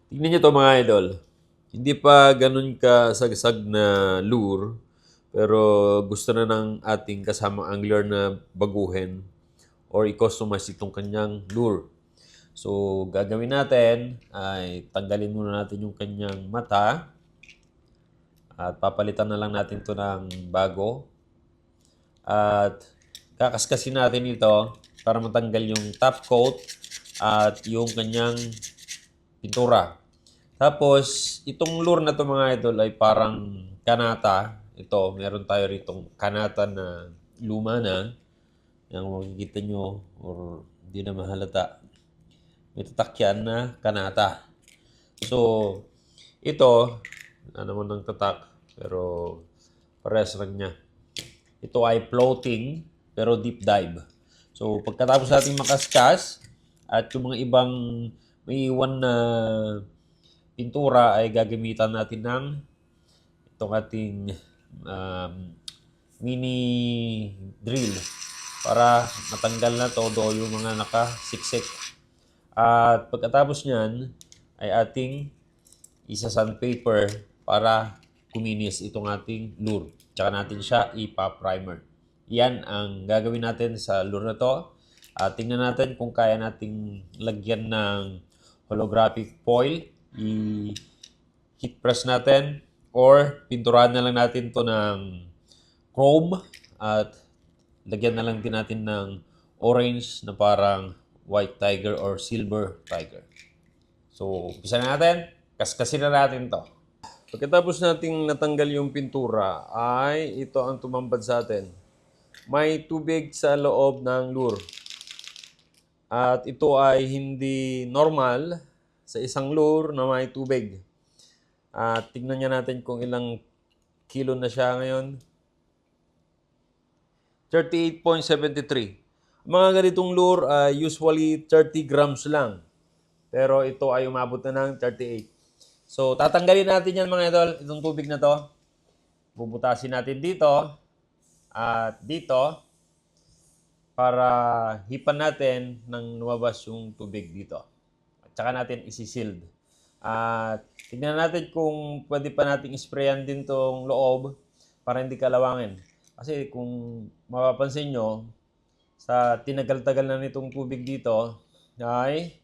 Tingnan nyo to mga idol. Hindi pa ganun kasagsag na lure, pero gusto na ng ating kasamang angler na baguhin or i-customize itong kanyang lure. So, gagawin natin ay tanggalin muna natin yung kanyang mata at papalitan na lang natin to ng bago. At kakaskasin natin ito para matanggal yung top coat at yung kanyang pintura. Tapos, itong lure na to mga idol ay parang kanata. Ito, meron tayo ritong kanata na luma na. Yang makikita nyo or hindi na mahalata. May tatakyan na kanata. So, ito, naman ng tatak, pero pares lang niya. Ito ay floating, pero deep dive. So, pagkatapos natin makaskas, at yung mga ibang may iwan na pintura ay gagamitan natin ng itong ating mini drill para matanggal na todo yung mga nakasiksik. At pagkatapos niyan ay ating isa-sandpaper para kuminis itong ating lure. Tsaka natin siya ipa-primer. Yan ang gagawin natin sa lure na to. Tingnan natin kung kaya nating lagyan ng holographic foil. I-heat press natin or pinturahan na lang natin to ng chrome at lagyan na lang din natin ng orange na parang white tiger or silver tiger. So, umpisa na natin. Kaskasin na natin to. Pagkatapos nating natanggal yung pintura, ay ito ang tumambad sa atin. May tubig sa loob ng lure. At ito ay hindi normal sa isang lure na may tubig. At tignan niya natin kung ilang kilo na siya ngayon. 38.73. Mga ganitong lure usually 30 grams lang. Pero ito ay umabot na ng 38. So, tatanggalin natin yan mga idol, itong tubig na to. Bubutasin natin dito at dito para hipan natin nang lumabas yung tubig dito. At saka natin isi-sealed. At tignan natin kung pwede pa nating sprayan din tong loob para hindi kalawangin. Kasi kung mapapansin nyo, sa tinagal-tagal na nitong tubig dito, ay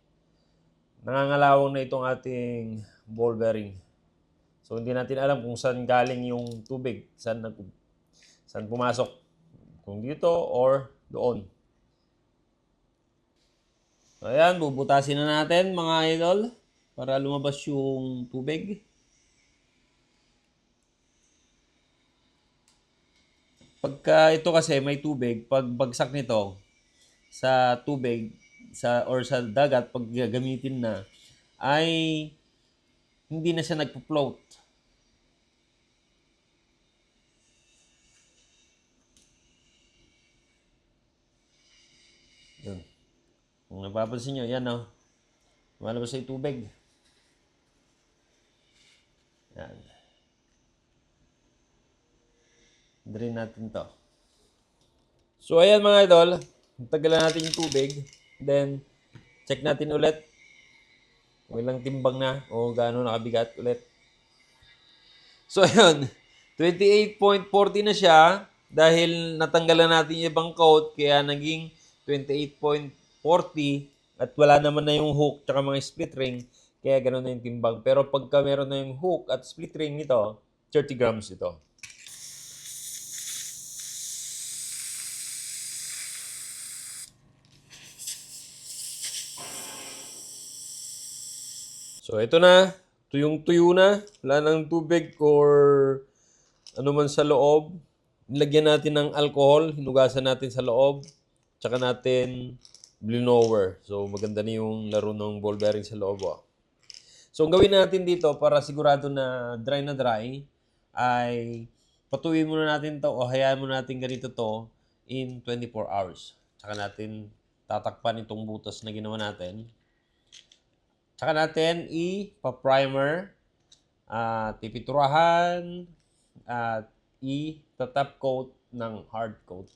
nangangalawang na itong ating ball bearing. So, hindi natin alam kung saan galing yung tubig, saan pumasok. Kung dito or doon. So, ayan, bubutasin na natin mga idol para lumabas yung tubig. Pagka ito kasi may tubig, pag bagsak nito sa tubig or sa dagat, pag gagamitin na, ay hindi na siya nagpo-float. Yun. Kung napapansin nyo, yan o. Lumalabas sa tubig. Yan. Drain natin to. So, ayan mga idol. Tagalan natin yung tubig. Then, check natin ulit. Kung ilang timbang na o gaano nakabigat ulit. So, ayun. 28.40 na siya dahil natanggalan natin yung ibang coat kaya naging 28.40 at wala naman na yung hook tsaka mga split ring kaya ganoon na yung timbang. Pero pagka meron na yung hook at split ring nito, 30 grams ito. So, ito na. Tuyong-tuyo na. Wala nang tubig or ano man sa loob. Nilagyan natin ng alcohol. Hinugasan natin sa loob. Tsaka natin blower. So, maganda na yung laro ng ball bearing sa loob. Oh. So, ang gawin natin dito para sigurado na dry, ay patuloy muna natin to o hayaan muna natin ganito to in 24 hours. Tsaka natin tatakpan itong butas na ginawa natin. Tsaka natin ipa-primer at ipiturahan at i-top coat ng hard coat.